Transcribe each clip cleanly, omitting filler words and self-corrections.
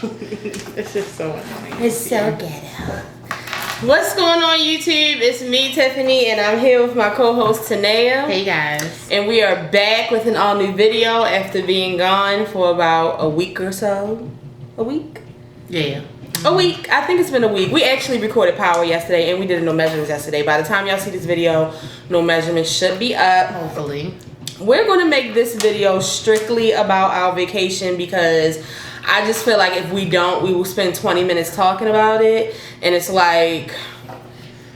It's just so annoying. It's so ghetto. What's going on, YouTube? It's me, Tiffany, and I'm here with my co-host, Tanea. Hey, guys. And we are back with an all-new video after being gone for about a week or so. A week? Yeah. A week. I think it's been a week. We actually recorded Power yesterday, and we did no measurements yesterday. By the time y'all see this video, no measurements should be up. Hopefully. We're going to make this video strictly about our vacation because I just feel like if we don't, we will spend 20 minutes talking about it. And it's like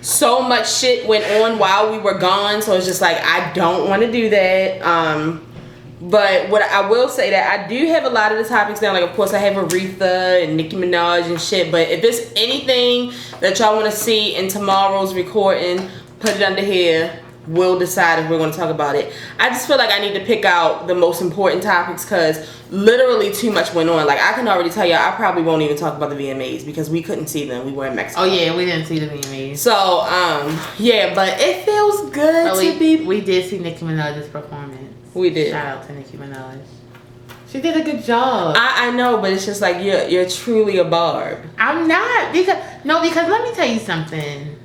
so much shit went on while we were gone. So it's just like, I don't want to do that. But what I will say that I do have a lot of the topics down. Like, of course, I have Aretha and Nicki Minaj and shit. But if there's anything that y'all want to see in tomorrow's recording, put it under here. We'll decide if we're going to talk about it. I just feel like I need to pick out the most important topics because literally too much went on. Like, I can already tell y'all I probably won't even talk about the VMAs because we couldn't see them. We were in Mexico. Oh, yeah, we didn't see the VMAs. So, yeah, but it feels good to be... We did see Nicki Minaj's performance. We did. Shout out to Nicki Minaj. She did a good job. I know, but it's just like you're truly a barb. I'm not. Because let me tell you something.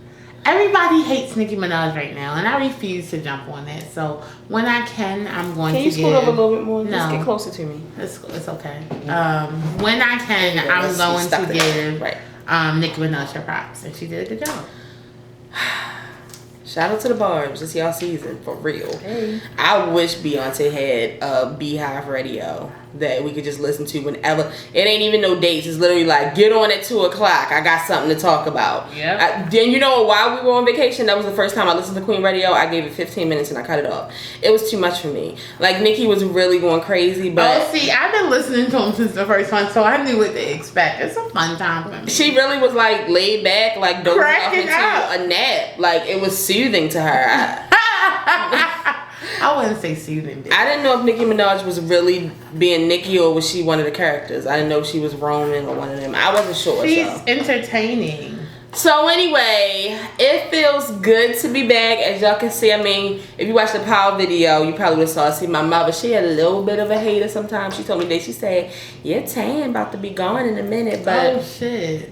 Everybody hates Nicki Minaj right now, and I refuse to jump on that. So when I can, I'm going to give... Can you scoot over a little bit more? No. Just get closer to me. It's okay. When I can, I'm going to give Nicki Minaj her props, and she did a good job. Shout out to the Barbs. It's y'all season, for real. Hey. I wish Beyonce had a Beehive radio that we could just listen to whenever. It ain't even no dates. It's literally like, get on at 2 o'clock. I got something to talk about. Yeah. Then you know, while we were on vacation, that was the first time I listened to Queen Radio. I gave it 15 minutes and I cut it off. It was too much for me. Like, Nicki was really going crazy, but... Oh, see, I've been listening to him since the first one, so I knew what to expect. It's a fun time for me. She really was like laid back, like dozing off into a nap. Like, it was soothing to her. I wouldn't say soothing. I didn't know if Nicki Minaj was really being Nicki or was she one of the characters. I didn't know if she was Roman or one of them. I wasn't sure. She's entertaining. So anyway, it feels good to be back. As y'all can see, I mean, if you watched the Power video, you probably would have see my mother. She had a little bit of a hater sometimes. She told me that she said, "You're tan, about to be gone in a minute." But oh shit.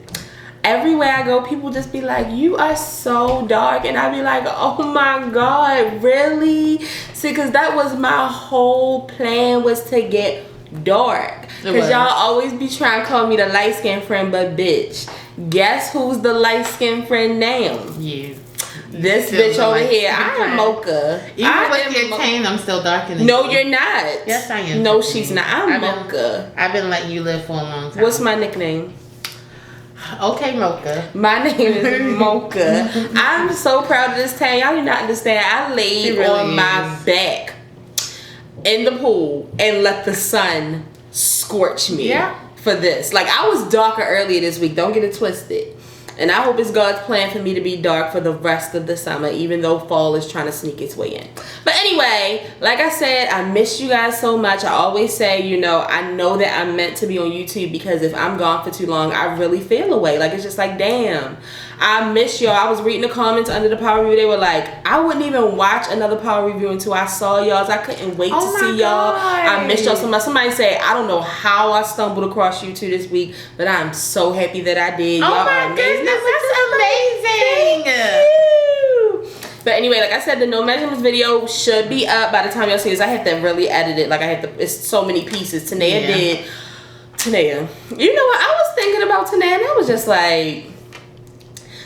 Everywhere I go, people just be like, "You are so dark," and I be like, "Oh my God, really?" See, because that was my whole plan, was to get dark. Because y'all always be trying to call me the light skinned friend, but bitch, guess who's the light skinned friend now? You. This bitch over here. I am Mocha. Even with your tan, I'm still darker than No, you. you're not. Yes, I am. No, she's not. I'm Mocha. I've been letting you live for a long time. What's my nickname? Okay, Mocha. My name is Mocha. I'm so proud of this tan. Y'all do not understand. I laid on my back in the pool and let the sun scorch me for this. Like, I was darker earlier this week. Don't get it twisted. And I hope it's God's plan for me to be dark for the rest of the summer, even though fall is trying to sneak its way in. But anyway, like I said, I miss you guys so much. I always say, you know, I know that I'm meant to be on YouTube because if I'm gone for too long, I really feel away. Like, it's just like, damn, I miss y'all. I was reading the comments under the Power Review. They were like, I wouldn't even watch another Power Review until I saw y'all's. I couldn't wait to see y'all. I missed y'all so much. Somebody said, I don't know how I stumbled across you two this week, but I'm so happy that I did. Y'all are amazing. That's amazing. But anyway, like I said, the no measurements video should be up by the time y'all see this. I have to really edit it. Like, I have to, it's so many pieces. Tanea did. Tanea. You know what? I was thinking about Tanea and I was just like,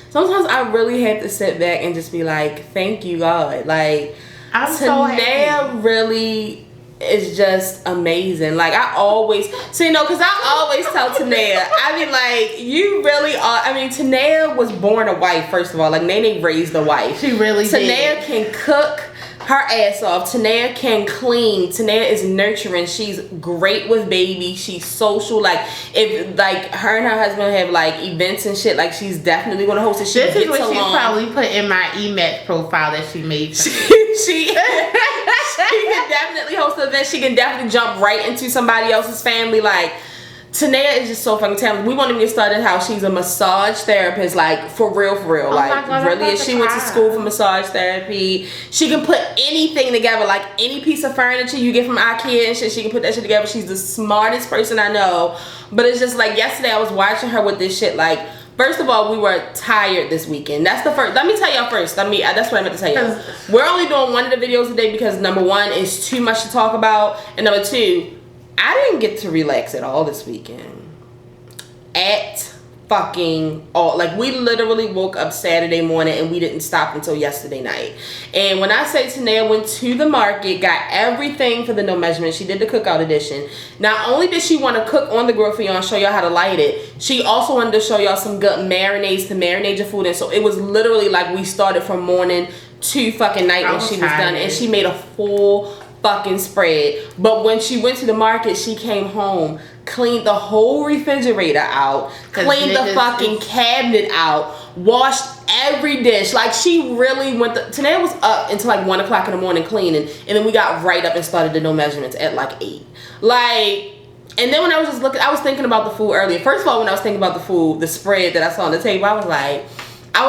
sometimes I really have to sit back and just be like, thank you, God. Like, I'm so happy. Tanea really is just amazing. Like, I always, so you know, because I always tell Tanea, I be like, you really are. I mean, Tanea was born a wife, first of all. Like, Nene raised a wife. She really did. Tanea can cook her ass off. Tanea can clean. Tanea is nurturing. She's great with baby. She's social. Like, if like her and her husband have like events and shit, like, she's definitely gonna host it. She this gets is what along. she probably put in my email profile that she made for me. She can definitely host an event. She can definitely jump right into somebody else's family. Like, Tanea is just so fucking talented. We won't even get started how she's a massage therapist, like for real. Oh like God, really, if she went to school for massage therapy, she can put anything together, like any piece of furniture you get from IKEA and shit. She can put that shit together. She's the smartest person I know. But it's just like yesterday, I was watching her with this shit. Like, first of all, we were tired this weekend. That's the first. Let me tell y'all first. That's what I meant to tell y'all. We're only doing one of the videos today because number one, it's too much to talk about, and number two, I didn't get to relax at all this weekend. At fucking all. Like, we literally woke up Saturday morning and we didn't stop until yesterday night. And when I say Tanea went to the market, got everything for the no measurement, she did the cookout edition. Not only did she want to cook on the grill for y'all and show y'all how to light it, she also wanted to show y'all some good marinades to marinate your food in. So it was literally like we started from morning to fucking night when she was done. And she made a full fucking spread. But when she went to the market, she came home, cleaned the whole refrigerator out, cleaned the fucking cabinet out, washed every dish. Like, she really went. Tanea was up until like 1 o'clock in the morning cleaning, and then we got right up and started the no measurements at like 8. Like, and then when I was just looking, I was thinking about the food earlier. First of all, when I was thinking about the food, the spread that I saw on the table, I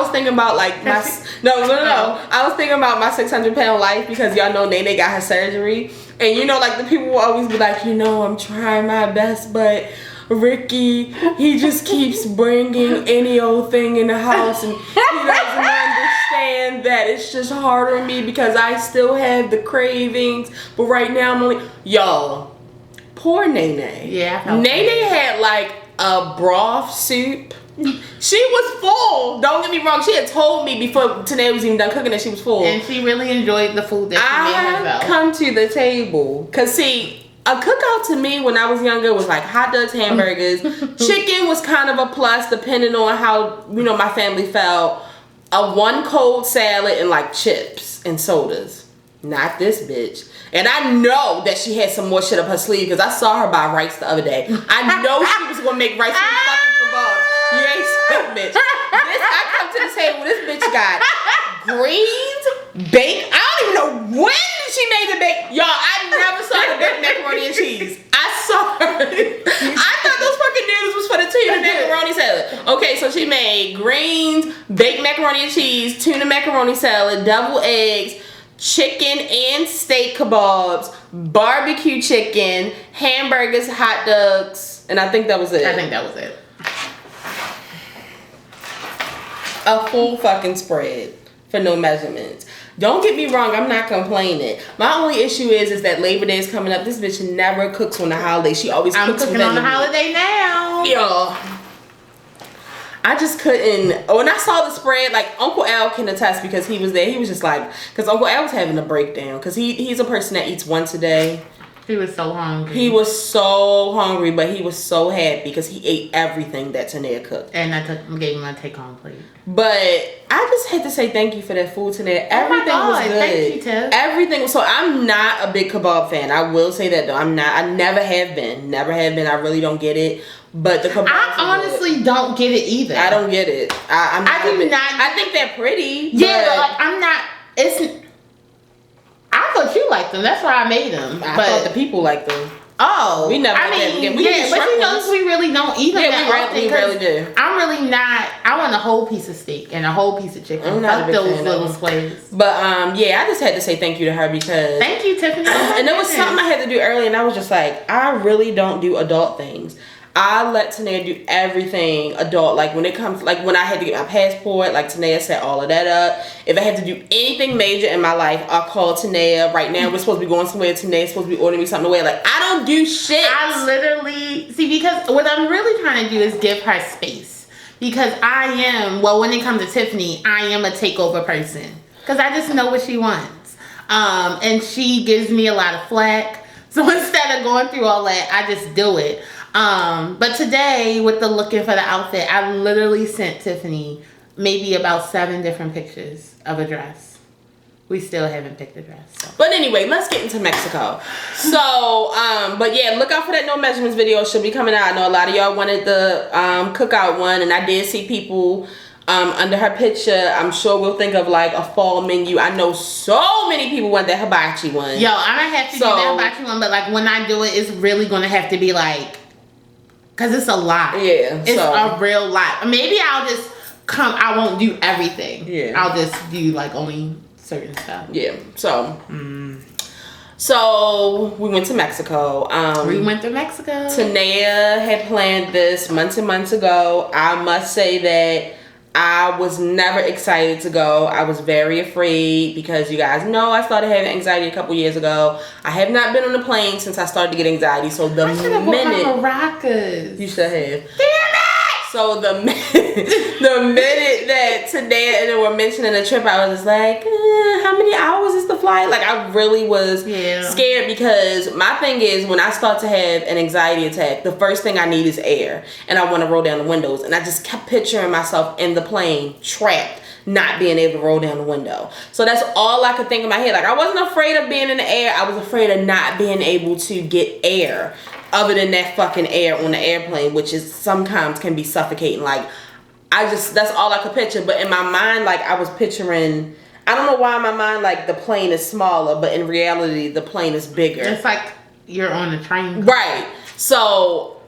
was thinking about like my I was thinking about my 600-pound life, because y'all know Nene got her surgery, and you know, like, the people will always be like, you know, I'm trying my best, but Ricky, he just keeps bringing any old thing in the house, and he doesn't understand that it's just hard on me because I still have the cravings, but right now I'm only, y'all, poor Nene. Yeah, Nene had like a broth soup. She was full. Don't get me wrong. She had told me before Tanea was even done cooking that she was full. And she really enjoyed the food that she made herself. I come to the table. Because, see, a cookout to me when I was younger was like hot dogs, hamburgers. Chicken was kind of a plus depending on how, you know, my family felt. A one cold salad and like chips and sodas. Not this bitch. And I know that she had some more shit up her sleeve because I saw her buy rice the other day. I know she was going to make rice with fucking kebabs. You ain't sick, bitch. I come to the table, this bitch got greens, baked. I don't even know when she made the baked. Y'all, I never saw the baked macaroni and cheese. I saw her. I thought those fucking noodles was for the tuna macaroni salad. Okay, so she made greens, baked macaroni and cheese, tuna macaroni salad, deviled eggs, chicken and steak kebabs, barbecue chicken, hamburgers, hot dogs, and I think that was it. A full fucking spread for no measurements. Don't get me wrong, I'm not complaining. My only issue is that Labor Day is coming up. This bitch never cooks on the holiday. She always cooks cooking on the holiday now. Y'all, I just couldn't. When I saw the spread, like, Uncle Al can attest because he was there. He was just like, because Uncle Al was having a breakdown because he's a person that eats once a day. He was so hungry. He was so hungry, but he was so happy because he ate everything that Tanea cooked. And I gave him a take-home plate. But I just had to say thank you for that food, Tanea. Everything was good. Thank you, Tiff. Everything was. So I'm not a big kebab fan. I will say that though. I'm not. I never have been. I really don't get it. But the kebabs, I honestly don't get it either. I don't get it. I do not. I think they're pretty. Yeah, but like, I'm not. I thought you liked them. That's why I made them. I thought the people liked them. Oh, we never. But you know, we really don't eat them. Yeah, we really do. I'm really not. I want a whole piece of steak and a whole piece of chicken. Fuck those little squares. But yeah, I just had to say thank you to her because thank you, Tiffany. And there was something I had to do early, and I was just like, I really don't do adult things. I let Tanea do everything adult. Like when it comes, like when I had to get my passport, like Tanea set all of that up. If I had to do anything major in my life, I'll call Tanea. Right now, we're supposed to be going somewhere. Tanea's supposed to be ordering me something away. Like, I don't do shit. I literally, see, because what I'm really trying to do is give her space. Because I am, well, when it comes to Tiffany, I am a takeover person. Because I just know what she wants. And she gives me a lot of flack. So instead of going through all that, I just do it. But today, with the looking for the outfit, I literally sent Tiffany maybe about 7 different pictures of a dress. We still haven't picked a dress. So. But anyway, let's get into Mexico. So, but yeah, look out for that no measurements video. It should be coming out. I know a lot of y'all wanted the cookout one, and I did see people under her picture. I'm sure we'll think of like a fall menu. I know so many people want that hibachi one. Yo, I'm gonna have to do that hibachi one, but like when I do it, it's really gonna have to be like Because it's a lot. Yeah. It's a real lot. Maybe I'll just I won't do everything. Yeah. I'll just do like only certain stuff. Yeah. So. So we went to Mexico. We went to Mexico. Tanea had planned this months and months ago. I must say that I was never excited to go. I was very afraid because you guys know I started having anxiety a couple years ago. I have not been on a plane since I started to get anxiety. So the minute my maracas. You should have. Damn it! So the minute that Tanea and they were mentioning the trip, I was just like, how many hours is the flight? Like, I really was scared because my thing is when I start to have an anxiety attack, the first thing I need is air. And I want to roll down the windows. And I just kept picturing myself in the plane, trapped, not being able to roll down the window. So that's all I could think in my head. Like, I wasn't afraid of being in the air. I was afraid of not being able to get air. Other than that fucking air on the airplane, which is sometimes can be suffocating. Like, that's all I could picture. But in my mind, like, I was picturing, I don't know why in my mind, like, the plane is smaller, but in reality, the plane is bigger. It's like you're on a train. Right. So,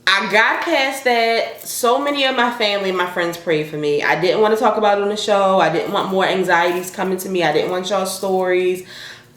I got past that. So many of my family and my friends prayed for me. I didn't want to talk about it on the show. I didn't want more anxieties coming to me. I didn't want y'all stories.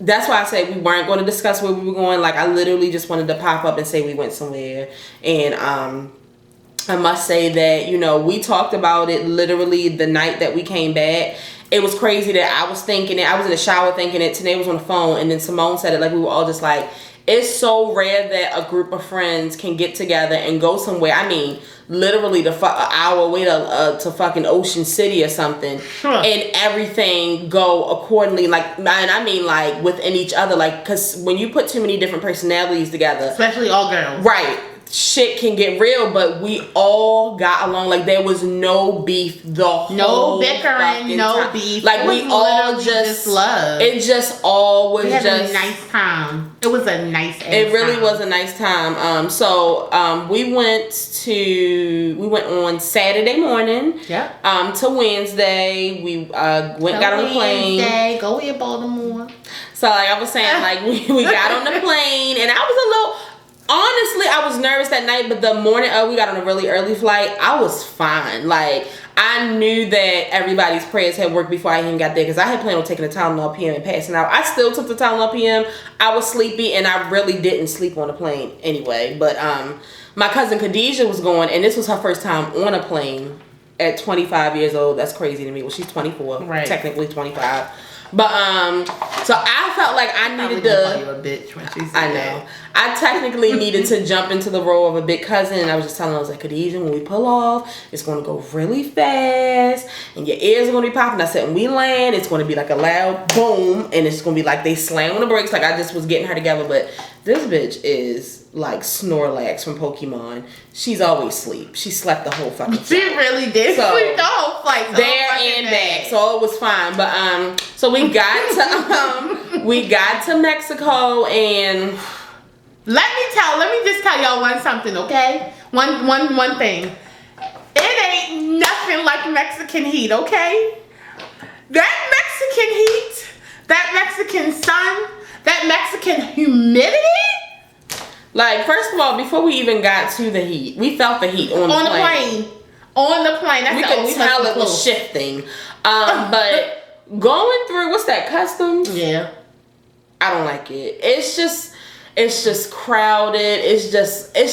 That's why I said we weren't going to discuss where we were going. Like, I literally just wanted to pop up and say we went somewhere. And I must say that, you know, we talked about it literally the night that we came back. It was crazy that I was thinking it. I was in the shower thinking it. Tanae was on the phone. And then Simone said it. Like, we were all just like, it's so rare that a group of friends can get together and go somewhere. I mean, literally an hour away to fucking Ocean City or something, and everything go accordingly. Like, and I mean, like, within each other. Like, because when you put too many different personalities together, especially all girls, right? Shit can get real, but we all got along. Like, there was no beef the whole bickering, no time. beef. Like, we all just love. It just all was just a nice time. It was a nice. It really was a nice time. So we went on Saturday morning. Yeah. To Wednesday, we got on the plane. Wednesday, go in Baltimore. So like I was saying, like we got on the plane, and I was a little. Honestly, I was nervous that night, but the morning we got on a really early flight, I was fine. Like, I knew that everybody's prayers had worked before I even got there, because I had planned on taking the Tylenol PM and passing out. I still took the Tylenol PM. I was sleepy, and I really didn't sleep on the plane anyway. But my cousin Khadijah was going, and this was her first time on a plane at 25 years old. That's crazy to me. Well, she's 24, right? Technically 25. But so I felt like I needed to. Call you a bitch when she said I know. That. I technically needed to jump into the role of a big cousin, and I was just telling her, I was like, Khadijah, when we pull off, it's going to go really fast, and your ears are going to be popping. I said, when we land, it's going to be like a loud boom, and it's going to be like they slam on the brakes. Like, I just was getting her together, but this bitch is like Snorlax from Pokemon. She's always asleep. She slept the whole fucking She really did sleep the whole flight. There and back, so it was fine. But so we got to Mexico, and let me just tell y'all something, okay? One thing. It ain't nothing like Mexican heat, okay? That Mexican heat, that Mexican sun, that Mexican humidity. Like, first of all, before we even got to the heat, we felt the heat on the plane. On the plane. That's we could tell it was shifting. But going through, what's that, customs? Yeah. I don't like it. It's just crowded. It's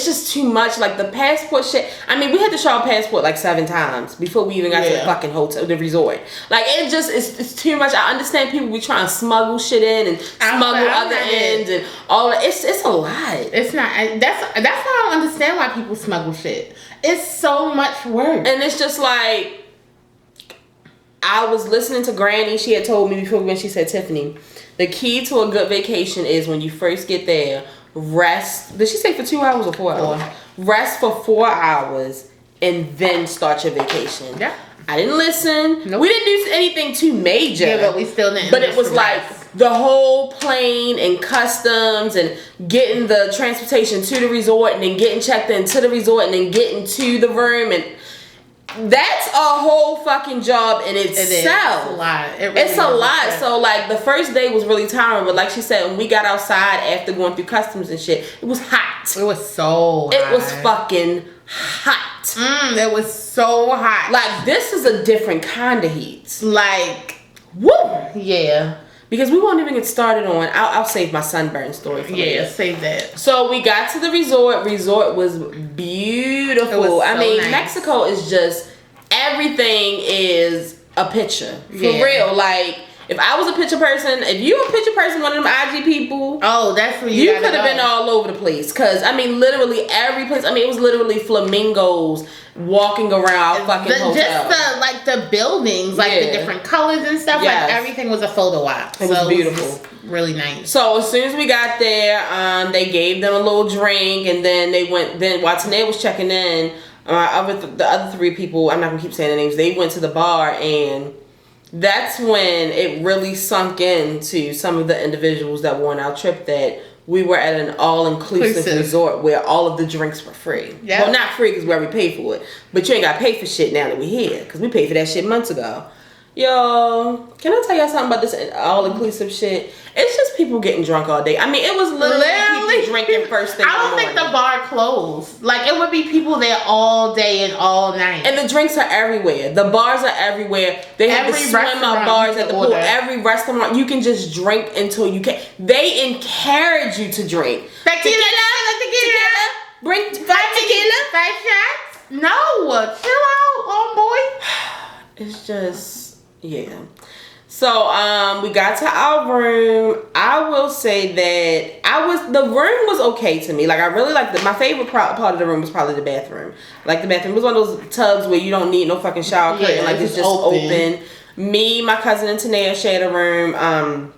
just too much. Like, the passport shit. I mean, we had to show our passport like 7 times before we even got to the fucking hotel, the resort. Like, it's too much. I understand people be trying to smuggle shit in and smuggle other ends and all that. It's a lot. It's not. That's why I don't understand why people smuggle shit. It's so much work. And it's just like, I was listening to Granny. She had told me before when she said, Tiffany, the key to a good vacation is when you first get there, rest. Did she say for 2 hours or 4 hours? Rest for 4 hours and then start your vacation. Yeah. I didn't listen. Nope. We didn't do anything too major. Yeah, but we still didn't. But it was like the whole plane and customs and getting the transportation to the resort and then getting checked into the resort and then getting to the room, and that's a whole fucking job in itself. It's a lot. It's a lot. So like the first day was really tiring, but like she said, when we got outside after going through customs and shit, it was hot. It was so hot. It was fucking hot. It was so hot. Like, this is a different kind of heat. Like, woo! Yeah. Because we won't even get started on, I'll save my sunburn story for later. Yeah, save that. So we got to the resort. Resort was beautiful. It was so nice. Mexico is just, everything is a picture. For real. Like, if I was a picture person, if you a picture person, one of them IG people. Oh, that's where you could have been all over the place. Because, literally every place. It was literally flamingos walking around our fucking hotel. Just the buildings, like the different colors and stuff. Yes. Like everything was a photo op. It was beautiful. It was really nice. So as soon as we got there, they gave them a little drink, and then they went. Then while Tanae was checking in, the other three people, I'm not gonna keep saying their names. They went to the bar, and that's when it really sunk into some of the individuals that were on our trip that we were at an all-inclusive resort where all of the drinks were free. Yep. Well, not free because we already paid for it. But you ain't got to pay for shit now that we're here because we paid for that shit months ago. Yo, can I tell y'all something about this all-inclusive shit? It's just people getting drunk all day. It was literally people drinking first thing in the morning. I don't think the bar closed. Like, it would be people there all day and all night. And the drinks are everywhere. The bars are everywhere. They have the swim-up bars at the pool. Every restaurant, you can just drink until you can. They encourage you to drink. Tequila. Bring 5 tequila. 5 shots? No. Chill out, homeboy. It's just... Yeah. So we got to our room. I will say that the room was okay to me. Like, I really liked it. My favorite part of the room was probably the bathroom. Like, the bathroom was one of those tubs where you don't need no fucking shower curtain. Like, it's just open. Me, my cousin, and Tanae shared a room.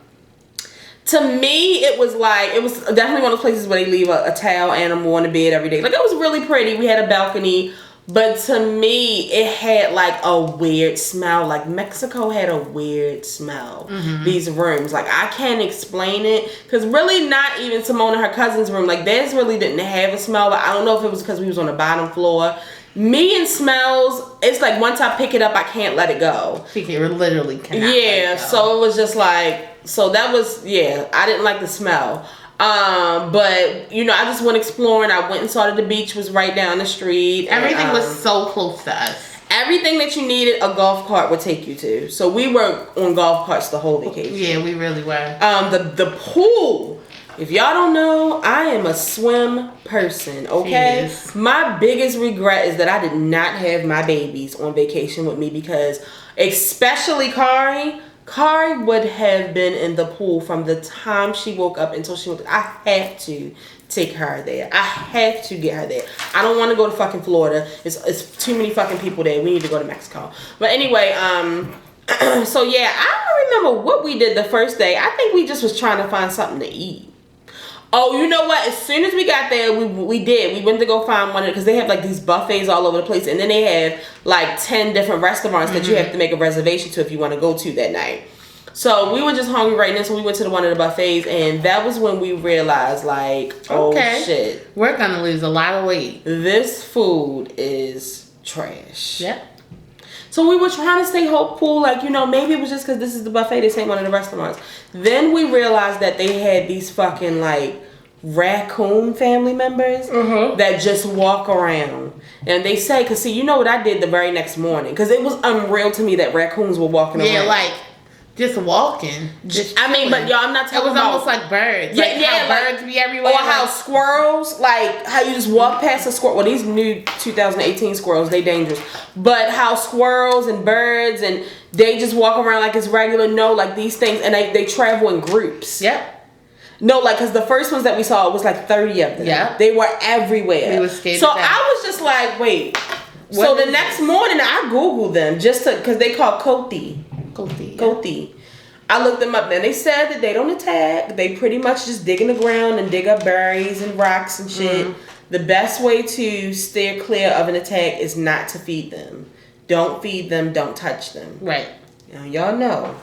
To me, it was definitely one of those places where they leave a towel animal on the bed every day. Like, it was really pretty. We had a balcony. But to me, it had like a weird smell. Like, Mexico had a weird smell. Mm-hmm. These rooms. Like, I can't explain it. Because really not even Simone and her cousin's room. Like, theirs really didn't have a smell. But I don't know if it was because we was on the bottom floor. Me and smells, it's like once I pick it up, I can't let it go. She literally cannot let it go. So it was just like, I didn't like the smell. But I just went exploring. I went and saw that the beach was right down the street. Everything was so close to us. Everything that you needed, a golf cart would take you to. So we were on golf carts the whole vacation. Yeah, we really were. The pool. If y'all don't know, I am a swim person, okay? Yes. My biggest regret is that I did not have my babies on vacation with me because, especially Kari would have been in the pool from the time she woke up until she went. I had to take her there. I have to get her there. I don't want to go to fucking Florida. It's too many fucking people there. We need to go to Mexico. But anyway, so yeah, I don't remember what we did the first day. I think we just was trying to find something to eat. Oh, you know what? As soon as we got there, we went to go find one because they have like these buffets all over the place, and then they have like 10 different restaurants that you have to make a reservation to if you want to go to that night. So we were just hungry right now, so we went to one of the buffets, and that was when we realized, like, oh shit, we're gonna lose a lot of weight. This food is trash. Yep. So we were trying to stay hopeful, like, maybe it was just because this is the buffet, this ain't one of the restaurants. Then we realized that they had these fucking, like, raccoon family members that just walk around. And they say, because see, you know what I did the very next morning? Because it was unreal to me that raccoons were walking around. Yeah, like, just walking. But y'all, I'm not talking about... It was almost like birds. Birds be everywhere. Or how squirrels, like, how you just walk past a squirrel. Well, these new 2018 squirrels, they dangerous. But how squirrels and birds, and they just walk around like it's regular. No, like, these things, and they travel in groups. Yep. No, like, because the first ones that we saw, it was like 30 of them. Yeah. They were everywhere. We were scared So I was just like, wait. So the next morning, I Googled them because they call Koti. Koti. I looked them up, and they said that they don't attack. They pretty much just dig in the ground and dig up berries and rocks and shit. The best way to steer clear of an attack is not to feed them. Don't feed them. Don't touch them. Right. Y'all know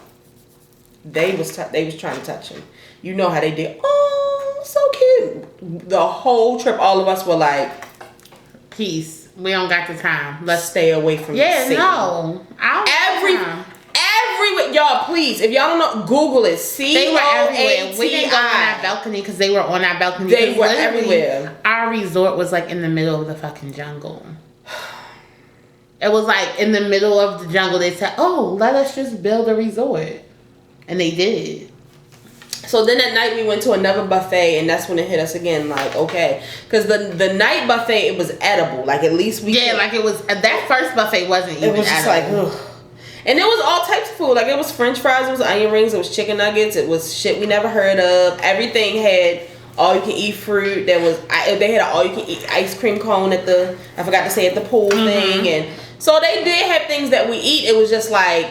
they was trying to touch him. You know how they did. Oh, so cute. The whole trip, all of us were like, peace. We don't got the time. Let's stay away from Satan. No. Every everywhere. Y'all, please, if y'all don't know, Google it. They were everywhere. We didn't go on our balcony because they were on our balcony. They were everywhere. Our resort was like in the middle of the fucking jungle. It was like in the middle of the jungle. They said, "Oh, let us just build a resort," and they did. So then at night we went to another buffet, and that's when it hit us again. Like, okay, because the night buffet, it was edible. Like, at least we like it was that first buffet wasn't even. It was just edible. like, ugh. And it was all types of food. Like, it was French fries, it was onion rings, it was chicken nuggets, it was shit we never heard of. Everything had all you can eat fruit. They had an all you can eat ice cream cone at the pool thing, and so they did have things that we eat. It was just like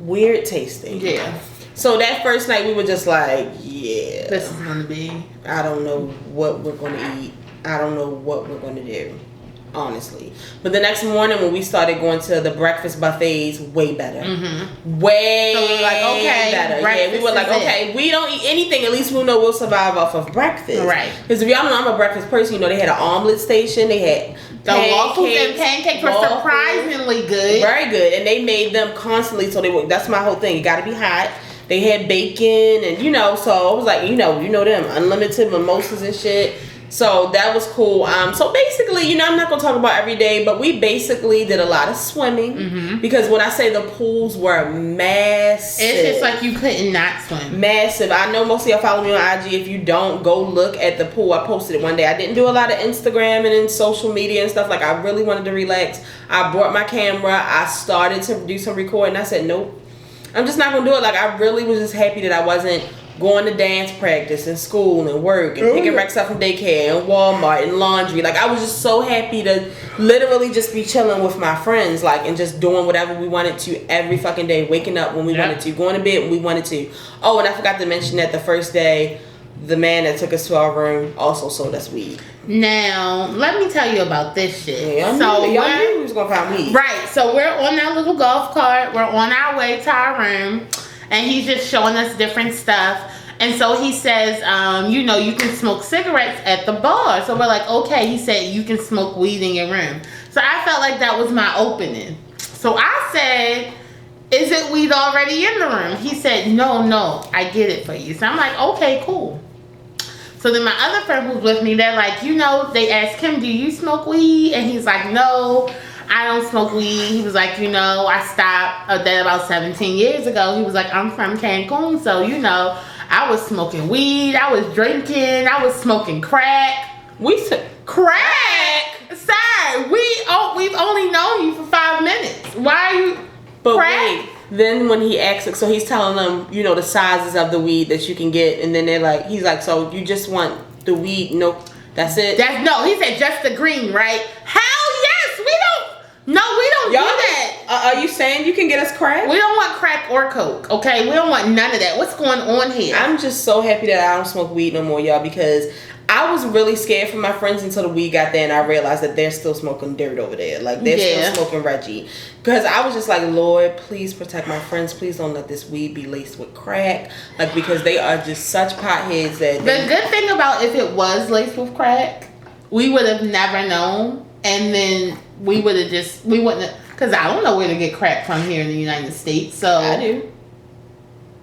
weird tasting. Yeah. So that first night we were just like, yeah, this is gonna be. I don't know what we're gonna eat. I don't know what we're gonna do, honestly. But the next morning when we started going to the breakfast buffets, way better. Way so we were like, okay, better. Yeah, we were like, okay, we don't eat anything. At least we'll know we'll survive off of breakfast. Right. Because if y'all know I'm a breakfast person, you know, they had an omelet station. They had the waffles and pancakes were surprisingly good. Very good. And they made them constantly, so that's my whole thing. You gotta be hot. They had bacon and, you know, so I was like, you know them, unlimited mimosas and shit. So that was cool. So basically, you know, I'm not going to talk about every day, but we basically did a lot of swimming. Because when I say the pools were massive. It's just like you couldn't not swim. Massive. I know most of y'all follow me on IG. If you don't, go look at the pool. I posted it one day. I didn't do a lot of Instagram and in social media and stuff. Like, I really wanted to relax. I brought my camera. I started to do some recording. I said, nope. I'm just not going to do it. Like, I really was just happy that I wasn't going to dance practice and school and work and picking Rex up from daycare and Walmart and laundry. Like, I was just so happy to literally just be chilling with my friends, like, and just doing whatever we wanted to every fucking day, waking up when we wanted to, going to bed when we wanted to. Oh, and I forgot to mention that the first day, the man that took us to our room also sold us weed. Now, let me tell you about this shit. Yeah, y'all knew we was gonna find weed. Right, so we're on that little golf cart. We're on our way to our room, and he's just showing us different stuff. And so he says, you know, you can smoke cigarettes at the bar. So we're like, okay. He said, you can smoke weed in your room. So I felt like that was my opening. So I said, is it weed already in the room? He said, no, I get it for you. So I'm like, okay, cool. So then my other friend who's with me, they're like, you know, they asked him, do you smoke weed? And he's like, no, I don't smoke weed. He was like, you know, I stopped that about 17 years ago. He was like, I'm from Cancun, so, you know, I was smoking weed, I was drinking, I was smoking crack. We said crack? Sir, we've only known you for 5 minutes. Why are you crack? Wait. Then when he asks, so he's telling them, you know, the sizes of the weed that you can get, and then they're like, he's like, so you just want the weed? No, that's it. No, he said just the green, right? Hell yes, we don't do that. Are you saying you can get us crack? We don't want crack or coke, okay? We don't want none of that. What's going on here? I'm just so happy that I don't smoke weed no more, y'all, because I was really scared for my friends until the weed got there and I realized that they're still smoking dirt over there. Like, they're still smoking Reggie. Because I was just like, Lord, please protect my friends. Please don't let this weed be laced with crack. Like, because they are just such potheads that... The good thing about if it was laced with crack, we would have never known. And then we would have just... We wouldn't have... Because I don't know where to get crack from here in the United States, so... I do.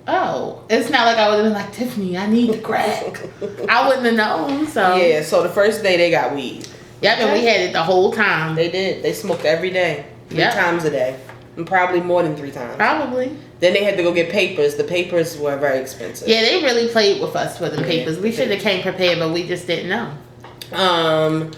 Oh, it's not like I would have been like, Tiffany, I need the crack. I wouldn't have known, so. Yeah, so the first day they got weed. Yep, and we had it the whole time. They did. They smoked every day. 3 times a day. And probably more than 3 times. Probably. Then they had to go get papers. The papers were very expensive. Yeah, they really played with us for the papers. We should have came prepared, but we just didn't know.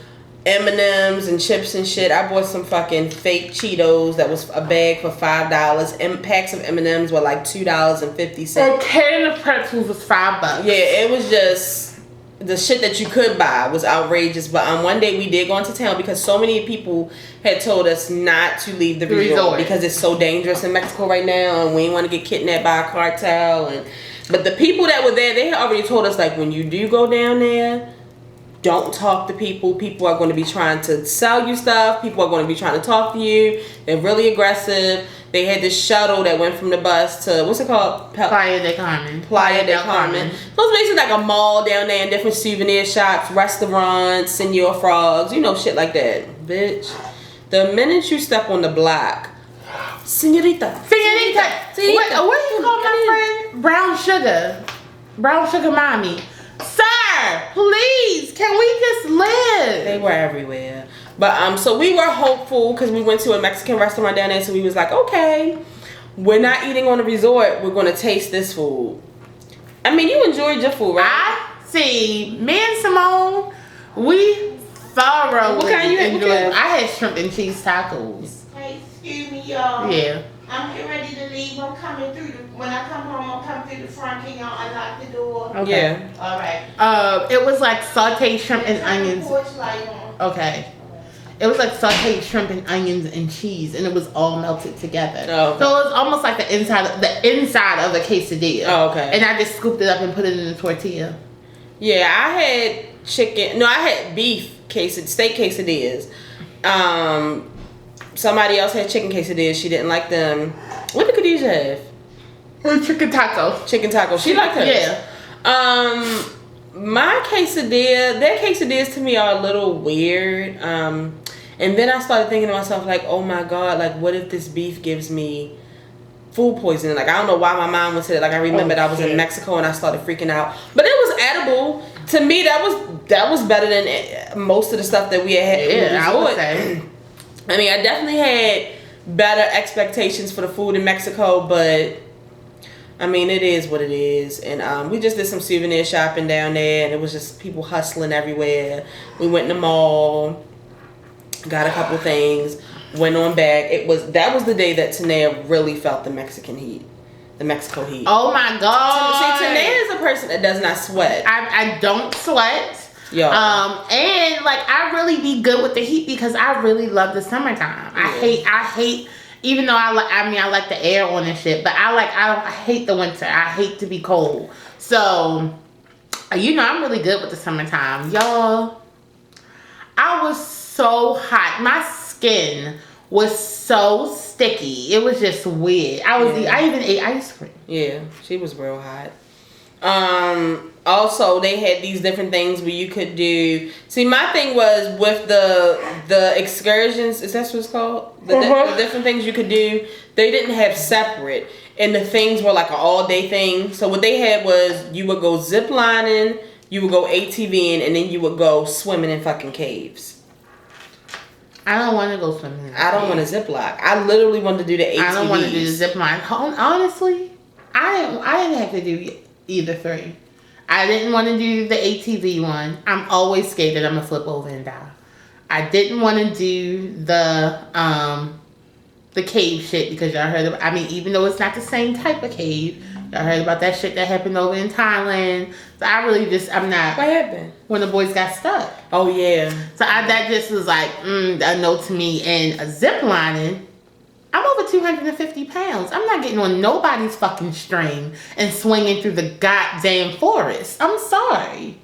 M&M's and chips and shit. I bought some fucking fake Cheetos that was a bag for $5. And packs of M&M's were like $2.50. A can of pretzels was $5. Yeah, it was just the shit that you could buy was outrageous. But one day we did go into town because so many people had told us not to leave the resort because it's so dangerous in Mexico right now, and we didn't want to get kidnapped by a cartel. But the people that were there, they had already told us, like, when you do go down there, don't talk to people. People are going to be trying to sell you stuff. People are going to be trying to talk to you. They're really aggressive. They had this shuttle that went from the bus to, what's it called? Playa de Carmen. Playa de Carmen. So it's basically like a mall down there and different souvenir shops, restaurants, Senor Frogs, you know, shit like that. Bitch, the minute you step on the block, Senorita. What do you call my friend? Brown sugar. Brown sugar mommy. Sir, please, can we just live? They were everywhere. But so we were hopeful because we went to a Mexican restaurant down there, so we was like, okay, we're not eating on a resort, we're gonna taste this food. I mean, you enjoyed your food, right? Me and Simone, we thoroughly What kind you enjoyed. had? I had shrimp and cheese tacos. Hey, excuse me, y'all. Yeah. I'm getting ready to leave. I'm coming through when I come home, I'll come through the front. Can y'all unlock the door? Okay. Yeah. All right. It was like sauteed shrimp and Turn the onions. porch light on. Okay. It was like sauteed shrimp and onions and cheese, and it was all melted together. Oh, okay. So it was almost like the inside of a quesadilla. Oh, okay. And I just scooped it up and put it in the tortilla. Yeah, I had chicken. No, I had beef steak quesadillas. Somebody else had chicken quesadillas. She didn't like them. What did Khadijah have? Chicken taco. Chicken taco. She liked hers. Yeah. My quesadilla, their quesadillas to me are a little weird. And then I started thinking to myself, like, oh my God, like, what if this beef gives me food poisoning? Like, I don't know why my mind went to that. Like, I remembered I was in Mexico and I started freaking out. But it was edible. To me, that was better than most of the stuff that we had. Yeah, I would say. I mean, I definitely had better expectations for the food in Mexico, but I mean, it is what it is. And we just did some souvenir shopping down there, and it was just people hustling everywhere. We went in the mall, got a couple things, went on back. That was the day that Tanea really felt the Mexico heat. Oh my God. See, Tanea is a person that does not sweat. I don't sweat. Yo. And like I really be good with the heat because I really love the summertime. Yeah. I hate even though I like the air on and shit, but I hate the winter. I hate to be cold. So I'm really good with the summertime. Y'all, I was so hot. My skin was so sticky. It was just weird. I even ate ice cream. Yeah, she was real hot. Also, they had these different things where you could do. See, my thing was with the excursions. Is that what it's called? The different things you could do. They didn't have separate, and the things were like an all-day thing. So what they had was you would go zip lining, you would go ATVing, and then you would go swimming in fucking caves. I don't want to go swimming. I don't want to zip lock. I literally wanted to do the ATVs. I don't want to do the zip line. Honestly, I didn't have to do either three. I didn't want to do the ATV one. I'm always scared that I'm gonna flip over and die. I didn't want to do the cave shit because y'all heard about, I mean, even though it's not the same type of cave, y'all heard about that shit that happened over in Thailand. So I'm not. What happened? When the boys got stuck. Oh yeah. So that just was like a no to me. And a zip lining, I'm over 250 pounds. I'm not getting on nobody's fucking string and swinging through the goddamn forest. I'm sorry.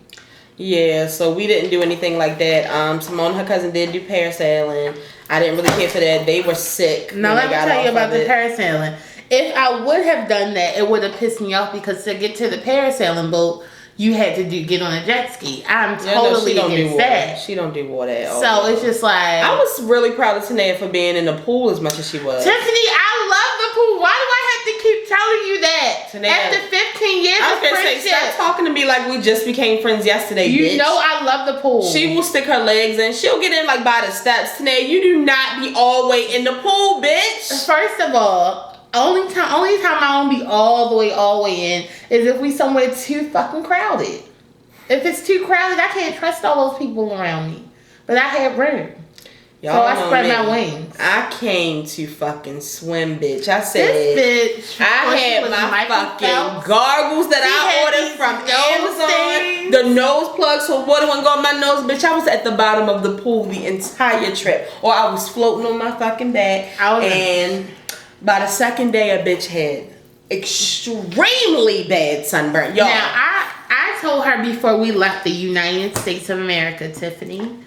Yeah, so we didn't do anything like that. Simone and her cousin did do parasailing. I didn't really care for that. They were sick. Now let me tell you about the parasailing. If I would have done that, it would have pissed me off because to get to the parasailing boat, you had to get on a jet ski. I'm totally against that. She don't do water at all. So it's just like I was really proud of Tanea for being in the pool as much as she was. Tiffany, I love the pool. Why do I have to keep telling you that? Tanea, after 15 years of friendship, stop talking to me like we just became friends yesterday, you bitch. know I love the pool. She will stick her legs in. She'll get in like by the steps. Tanea, you do not be all the way in the pool, bitch. First of all, only time I won't be all the way in is if we somewhere too fucking crowded. If it's too crowded, I can't trust all those people around me. But I had room. So I spread my wings. I came to fucking swim, bitch. I said, this bitch. I had my fucking goggles that I ordered from Amazon. The nose plugs so water wouldn't go in my nose, bitch. I was at the bottom of the pool the entire trip. Or I was floating on my fucking back. And by the second day, a bitch had extremely bad sunburn. Y'all. Now, I told her before we left the United States of America, Tiffany,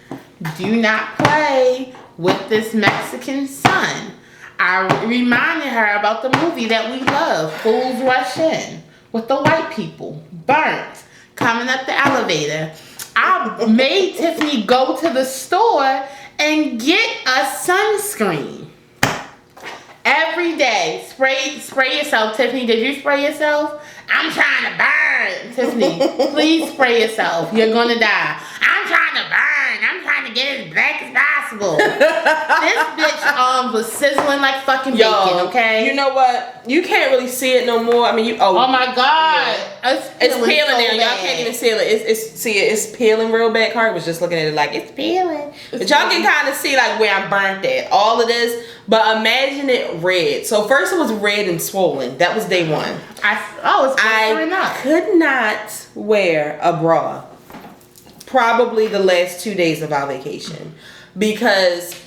do not play with this Mexican sun. I reminded her about the movie that we love, Fools Rush In, with the white people, burnt, coming up the elevator. I made Tiffany go to the store and get a sunscreen. Every every day. Spray yourself. Tiffany, did you spray yourself? I'm trying to burn. Tiffany, please spray yourself. You're gonna die. I'm trying to burn. I'm trying to get as black as possible. This bitch was sizzling like fucking bacon, okay? You know what? You can't really see it no more. I mean, oh my God. Yeah. It's peeling so now. Y'all can't even see it. It's peeling real bad. Carmen was just looking at it like, it's peeling. But y'all can kind of see like where I'm burnt at. All of this. But imagine it red. So first it was red and swollen. That was day one. I could not wear a bra probably the last 2 days of our vacation because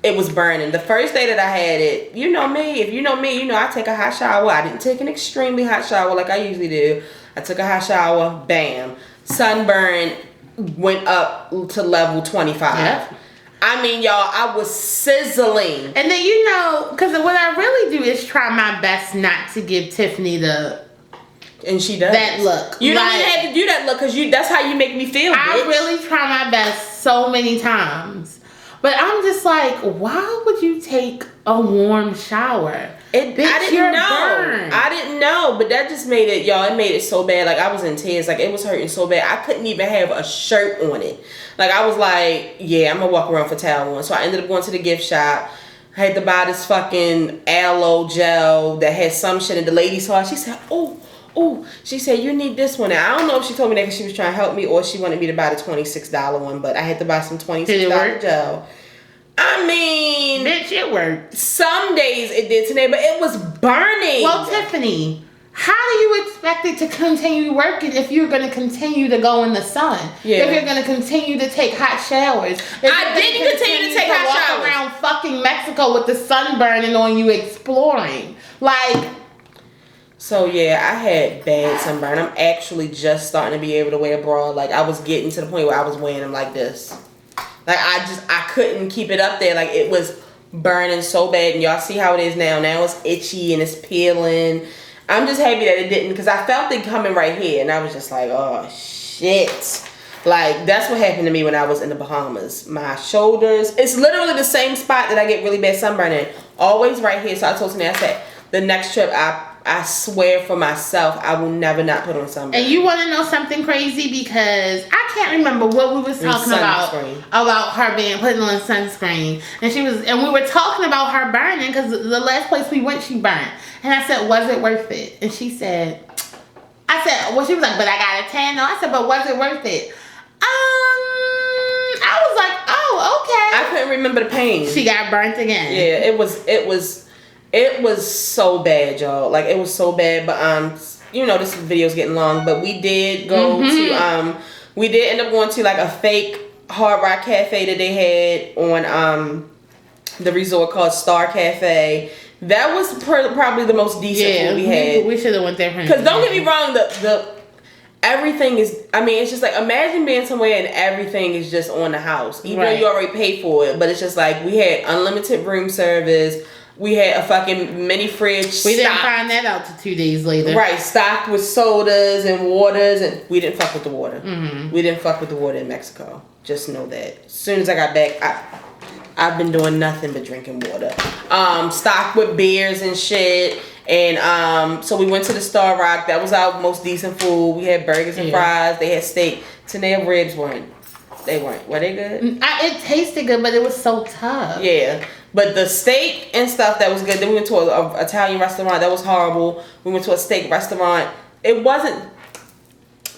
it was burning. The first day that I had it, you know me, if you know me, you know I take a hot shower. I didn't take an extremely hot shower like I usually do. I took a hot shower, bam. Sunburn went up to level 25. Yeah. I mean, y'all, I was sizzling. And then, you know, because what I really do is try my best not to give Tiffany and she does that look. You don't even have to do that look because that's how you make me feel, bitch. I really try my best so many times. But I'm just like, why would you take a warm shower? I didn't know, but that just made it, y'all, it made it so bad. Like, I was in tears. Like, it was hurting so bad. I couldn't even have a shirt on it. Like, I was like, yeah, I'm going to walk around for towel on. So I ended up going to the gift shop. I had to buy this fucking aloe gel that had some shit in the lady saw. She said, oh, she said, you need this one. And I don't know if she told me that because she was trying to help me or she wanted me to buy the $26 one, but I had to buy some $26 gel. I mean, bitch, it worked. Some days it did today, but it was burning. Well, Tiffany, how do you expect it to continue working if you're going to continue to go in the sun? Yeah. If you're going to continue to take hot showers? I didn't continue to take hot showers. Walk around fucking Mexico with the sun burning on you exploring. Like... So yeah, I had bad sunburn. I'm actually just starting to be able to wear a bra. Like I was getting to the point where I was wearing them like this. Like I couldn't keep it up there. Like it was burning so bad. And y'all see how it is now. Now it's itchy and it's peeling. I'm just happy that it didn't because I felt it coming right here. And I was just like, oh shit. Like that's what happened to me when I was in the Bahamas. My shoulders, it's literally the same spot that I get really bad sunburn in. Always right here. So I told Tanya, I said, the next trip I swear for myself, I will never not put on sunburn. And you want to know something crazy? Because I can't remember what we was talking about her putting on sunscreen. And we were talking about her burning because the last place we went, she burned. And I said, was it worth it? And she said, well, she was like, but I got a tan. No, I said, but was it worth it? I was like, oh, okay. I couldn't remember the pain. She got burnt again. Yeah, it was so bad, y'all. Like it was so bad, but you know this video's getting long, but we did go to we did end up going to like a fake Hard Rock Cafe that they had on the resort called Star Cafe. That was probably the most decent food we had. We should have went there. Because don't get me wrong, the everything is, I mean, it's just like, imagine being somewhere and everything is just on the house. Even though you already paid for it. But it's just like, we had unlimited room service. We had a fucking mini fridge. We didn't find that out till 2 days later. Right, stocked with sodas and waters. And we didn't fuck with the water. Mm-hmm. We didn't fuck with the water in Mexico. Just know that. As soon as I got back, I've been doing nothing but drinking water. Stocked with beers and shit. And so we went to the Star Rock. That was our most decent food. We had burgers and fries. They had steak. Tanae ribs weren't. Were they good? It tasted good, but it was so tough. Yeah. But the steak and stuff, that was good. Then we went to an Italian restaurant. That was horrible. We went to a steak restaurant. It wasn't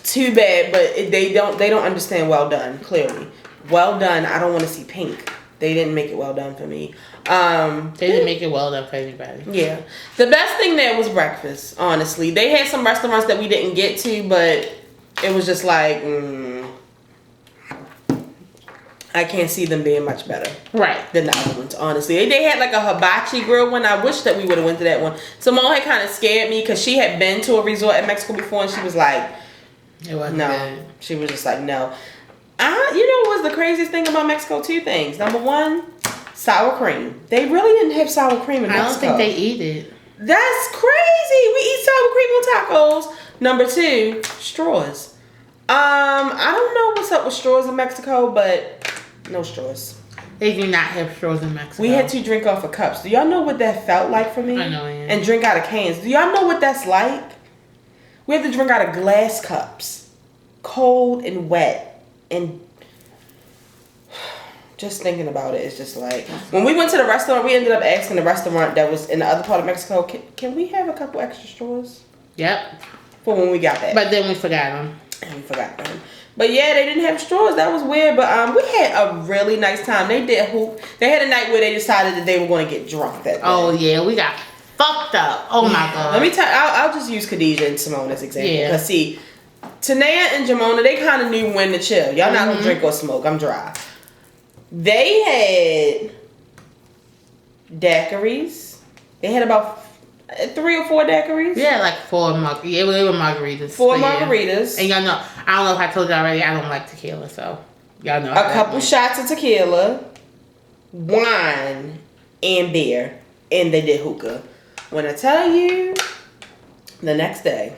too bad, but they don't understand well done, clearly. Well done. I don't want to see pink. They didn't make it well done for me. They didn't make it well done for anybody. Yeah. The best thing there was breakfast, honestly. They had some restaurants that we didn't get to, but it was just like, I can't see them being much better than the other ones, honestly. They had like a hibachi grill one. I wish that we would have went to that one. Simone had kind of scared me because she had been to a resort in Mexico before and she was like, it wasn't no. good. She was just like, no. You know what was the craziest thing about Mexico? 2 things. Number one, sour cream. They really didn't have sour cream in Mexico. I don't think they eat it. That's crazy. We eat sour cream on tacos. Number 2, straws. I don't know what's up with straws in Mexico, but no straws. They do not have straws in Mexico. We had to drink off of cups. Do y'all know what that felt like for me? I know, yeah. And drink out of cans. Do y'all know what that's like? We had to drink out of glass cups. Cold and wet. And just thinking about it, it's just like... When we went to the restaurant, we ended up asking the restaurant that was in the other part of Mexico, can we have a couple extra straws? Yep. For when we got back. But then we forgot them. And we forgot them. But yeah, they didn't have straws. That was weird. But we had a really nice time. They did hoop. They had a night where they decided that they were going to get drunk that day. Oh yeah, we got fucked up. Oh my god. Let me tell you, I'll just use Khadijah and Simone as example. Yeah. Because see, Tanea and Jamona, they kind of knew when to chill. Y'all not gonna drink or smoke. I'm dry. They had daiquiris. They had about 3 or 4 daiquiris. Yeah, like 4 margaritas. Yeah, they were margaritas. 4 margaritas. And y'all know, I don't know if I told y'all already, I don't like tequila, so y'all know. A couple shots of tequila, wine, and beer. And they did hookah. When I tell you, the next day.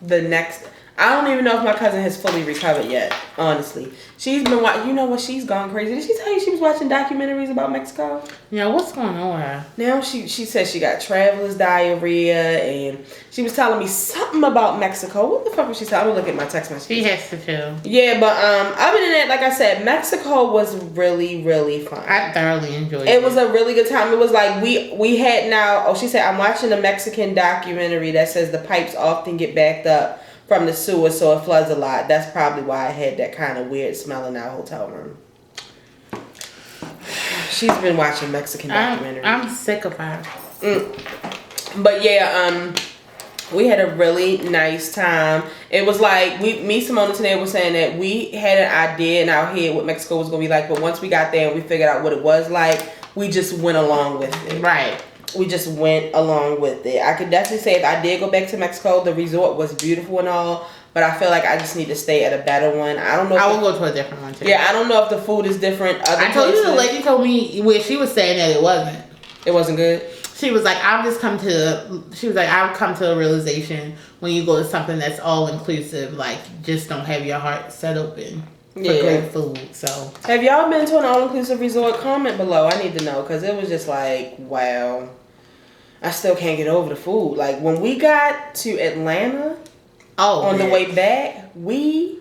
The next... I don't even know if my cousin has fully recovered yet, honestly. She's been watching... You know what? She's gone crazy. Did she tell you she was watching documentaries about Mexico? Yeah, what's going on with her? Now she said she got traveler's diarrhea, and she was telling me something about Mexico. What the fuck was she saying? I'm gonna look at my text message. She has to too. Yeah, but other than that, like I said, Mexico was really, really fun. I thoroughly enjoyed it. It was a really good time. It was like we had now... Oh, she said, I'm watching a Mexican documentary that says the pipes often get backed up from the sewer, so it floods a lot. That's probably why I had that kind of weird smell in our hotel room. She's been watching Mexican documentaries. I'm sick of her. But yeah, we had a really nice time. It was like me, Simone, and Tanea were saying that we had an idea in our head what Mexico was gonna be like, but once we got there and we figured out what it was like, we just went along with it. Right. We just went along with it. I could definitely say if I did go back to Mexico, the resort was beautiful and all, but I feel like I just need to stay at a better one. I don't know. I will go to a different one too. Yeah, I don't know if the food is different. I told you the lady told me where she was saying that it wasn't. It wasn't good. She was like, I've come to a realization when you go to something that's all inclusive, like just don't have your heart set open for great food. So have y'all been to an all-inclusive resort? Comment below. I need to know, because it was just like, wow. I still can't get over the food. Like when we got to Atlanta on the way back, we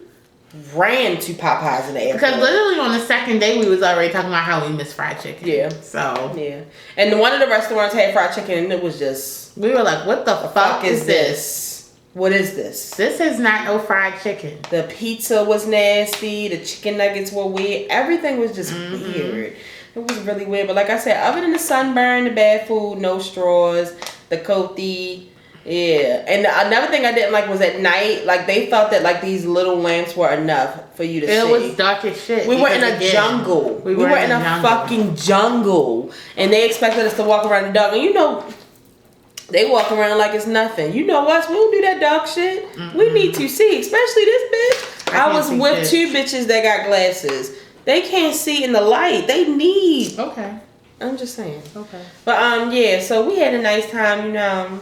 ran to Popeyes in the airport. Because literally on the second day we was already talking about how we miss fried chicken. Yeah. So yeah. And one of the restaurants had fried chicken and it was just, we were like, what the fuck is this? What is this? This is not no fried chicken. The pizza was nasty. The chicken nuggets were weird. Everything was just weird. It was really weird. But like I said, other than the sunburn, the bad food, no straws, the coty, yeah. And another thing I didn't like was at night, like they thought that like these little lamps were enough for you to see. It was dark as shit. We were in a jungle. We were in a fucking jungle. And they expected us to walk around the dark. And you know, they walk around like it's nothing. You know us, we don't do that dark shit. We need to see, especially this bitch. I was with 2 bitches that got glasses. They can't see in the light. They need. Okay. I'm just saying. Okay. But yeah, so we had a nice time, you know.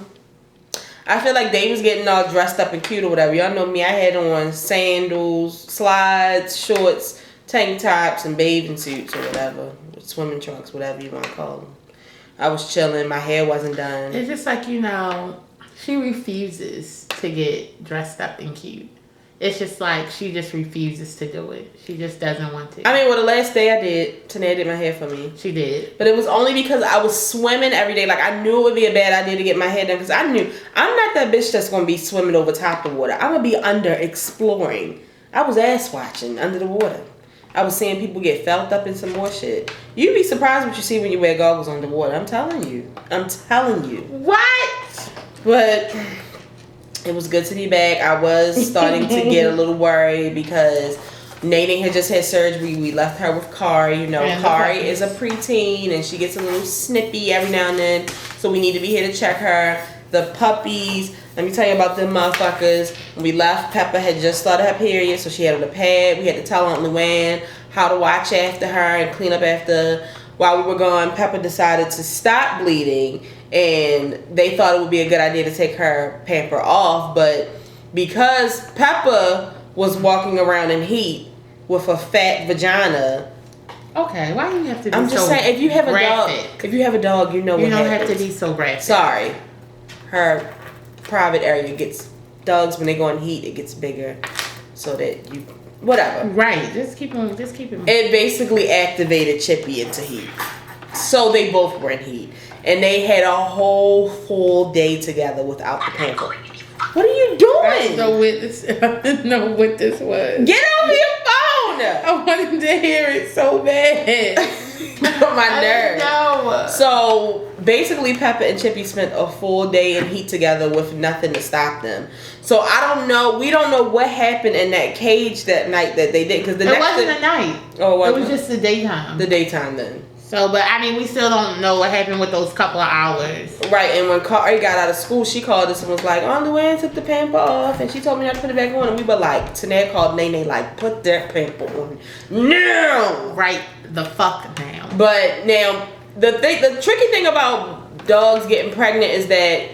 I feel like they was getting all dressed up and cute or whatever. Y'all know me, I had on sandals, slides, shorts, tank tops, and bathing suits or whatever. Swimming trunks, whatever you want to call them. I was chilling. My hair wasn't done. It's just like, you know, she refuses to get dressed up and cute. It's just like she just refuses to do it. She just doesn't want to. I mean, well, the last day I did, Tanea did my hair for me. She did. But it was only because I was swimming every day. Like, I knew it would be a bad idea to get my hair done. Because I knew, I'm not that bitch that's going to be swimming over top the water. I'm going to be under exploring. I was ass watching under the water. I was seeing people get felt up in some more shit. You'd be surprised what you see when you wear goggles underwater. I'm telling you. I'm telling you. What? But it was good to be back. I was starting to get a little worried because Nene had just had surgery. We left her with Kari. You know, Kari is a preteen and she gets a little snippy every now and then. So we need to be here to check her. The puppies, let me tell you about them motherfuckers. When we left, Peppa had just started her period, so she had on a pad. We had to tell Aunt Luann how to watch after her and clean up after. While we were gone, Peppa decided to stop bleeding, and they thought it would be a good idea to take her pamper off, but because Peppa was walking around in heat, with a fat vagina. Okay, why do you have to be I'm just saying, if you have a dog, you know what happens. You don't have to be so graphic. Sorry. Her private area gets, dogs, when they go in heat, it gets bigger. So that you, whatever. Right, just keep it. It basically activated Chippy into heat. So they both were in heat. And they had a whole full day together without the pamper. What are you doing? I didn't know what this was. Get off your phone! I wanted to hear it so bad. My nerves. No. So basically, Peppa and Chippy spent a full day in heat together with nothing to stop them. So I don't know. We don't know what happened in that cage that night that they did. Because it wasn't a night. Oh, it was just the daytime. The daytime then. So, but I mean, we still don't know what happened with those couple of hours. Right, and when Kari got out of school, she called us and was like, on the way and took the pamper off, and she told me not to put it back on, and we were like, Tanea called Nene like, put that pamper on now. Right the fuck now. But now, the tricky thing about dogs getting pregnant is that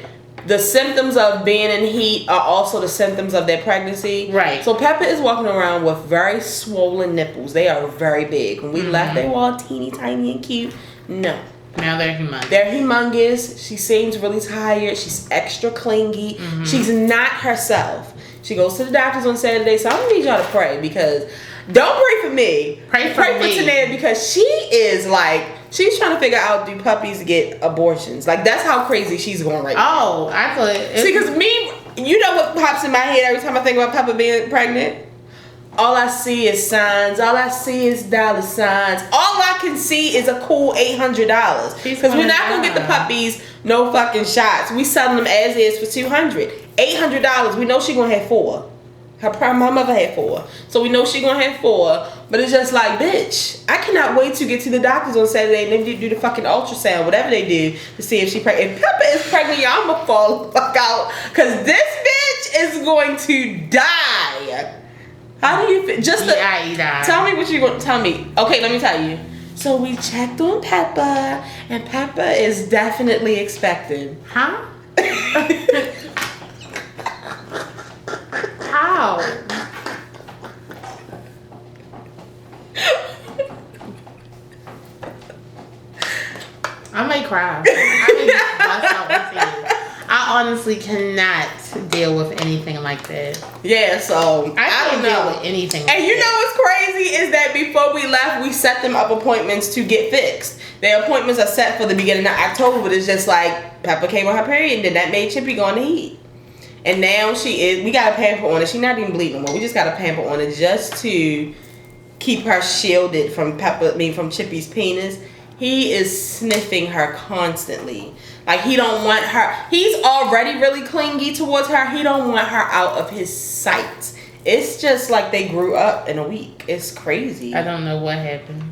the symptoms of being in heat are also the symptoms of their pregnancy. Right. So Peppa is walking around with very swollen nipples. They are very big. When we left, they were all teeny tiny and cute. No. Now they're humongous. They're humongous. She seems really tired. She's extra clingy. She's not herself. She goes to the doctors on Saturday, so I'm gonna need y'all to pray, because don't pray for me. Pray for me. Tanea, because she is like, she's trying to figure out, do puppies get abortions? Like, that's how crazy she's going right now. Oh, I thought. See, because me, you know what pops in my head every time I think about Peppa being pregnant? All I see is signs. All I see is dollar signs. All I can see is a cool $800. Because we're not going to get the puppies no fucking shots. We selling them as is for $200. $800. We know she going to have 4. My mother had 4. So we know she going to have 4. But it's just like, bitch, I cannot wait to get to the doctors on Saturday and then do the fucking ultrasound, whatever they do, to see if she pregnant. If Peppa is pregnant, y'all, I'm going to fall the fuck out. Because this bitch is going to die. How do you feel? Just tell me what you're going to tell me. Okay, let me tell you. So we checked on Peppa, and Peppa is definitely expecting. Huh? How? I may cry. I may bust out with tears. I honestly cannot deal with anything like that. Yeah, so I don't deal with anything like and you know what's crazy is that before we left, we set them up appointments to get fixed. Their appointments are set for the beginning of October, but it's just like Peppa came on her period, and then that made Chippy go on the heat. And now we got a pamper on her. She's not even bleeding anymore. We just got a pamper on her just to keep her shielded from from Chippy's penis. He is sniffing her constantly. Like, he don't want her. He's already really clingy towards her. He don't want her out of his sight. It's just like they grew up in a week. It's crazy. I don't know what happened.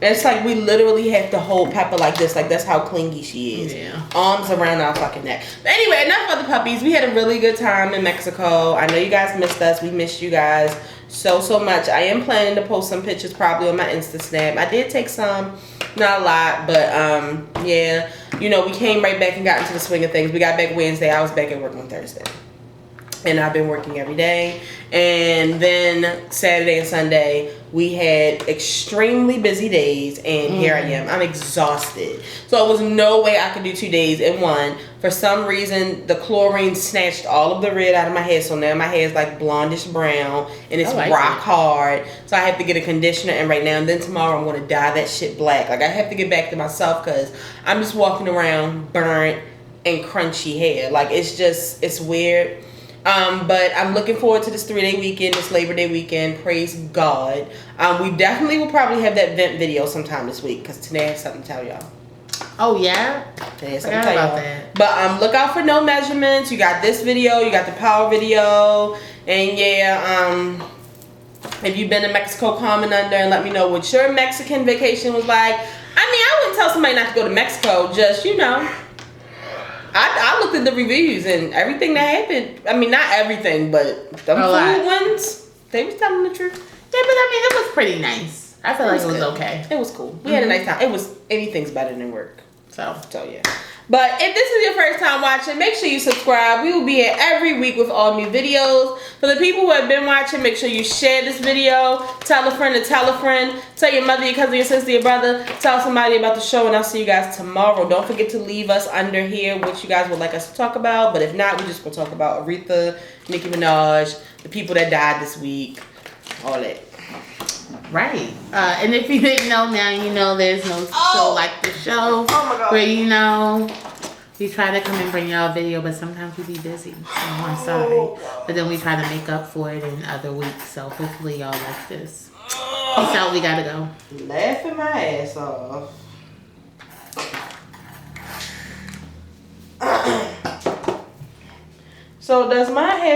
It's like we literally have to hold Peppa like this. Like, that's how clingy she is. Yeah. Arms around our fucking neck. But anyway, enough of the puppies. We had a really good time in Mexico. I know you guys missed us. We missed you guys so much. I am planning to post some pictures probably on my Insta Snap. I did take some. Not a lot, but yeah. You know, we came right back and got into the swing of things. We got back Wednesday. I was back at work on Thursday. And I've been working every day. And then Saturday and Sunday, we had extremely busy days. And here I am. I'm exhausted. So it was no way I could do 2 days in one. For some reason, the chlorine snatched all of the red out of my hair. So now my hair is like blondish brown. And it's rock hard. So I have to get a conditioner in right now. And then tomorrow I'm going to dye that shit black. Like, I have to get back to myself because I'm just walking around burnt and crunchy hair. Like, it's weird. But I'm looking forward to this 3-day weekend, this Labor Day weekend. Praise God. We definitely will probably have that vent video sometime this week because today I have something to tell y'all. Oh, yeah? Today I have something to tell y'all. But look out for no measurements. You got this video. You got the power video. And yeah, if you've been to Mexico, comment under and let me know what your Mexican vacation was like. I mean, I wouldn't tell somebody not to go to Mexico. Just, you know. I looked at the reviews and everything that happened. I mean, not everything, but the food ones, they was telling the truth. Yeah, but I mean, it was pretty nice. I feel like it was okay. It was cool. We had a nice time. Anything's better than work. So yeah. But if this is your first time watching, make sure you subscribe. We will be here every week with all new videos. For the people who have been watching, make sure you share this video. Tell a friend to tell a friend. Tell your mother, your cousin, your sister, your brother. Tell somebody about the show, and I'll see you guys tomorrow. Don't forget to leave us under here what you guys would like us to talk about. But if not, we're just going to talk about Aretha, Nicki Minaj, the people that died this week, all that. Right. And if you didn't know, now you know there's no show like the show. Oh my God. Where, you know, we try to come and bring y'all a video, but sometimes we be busy. So I'm sorry. But then we try to make up for it in other weeks. So hopefully y'all like this. Peace out. We gotta go. Laughing my ass off. So does my hair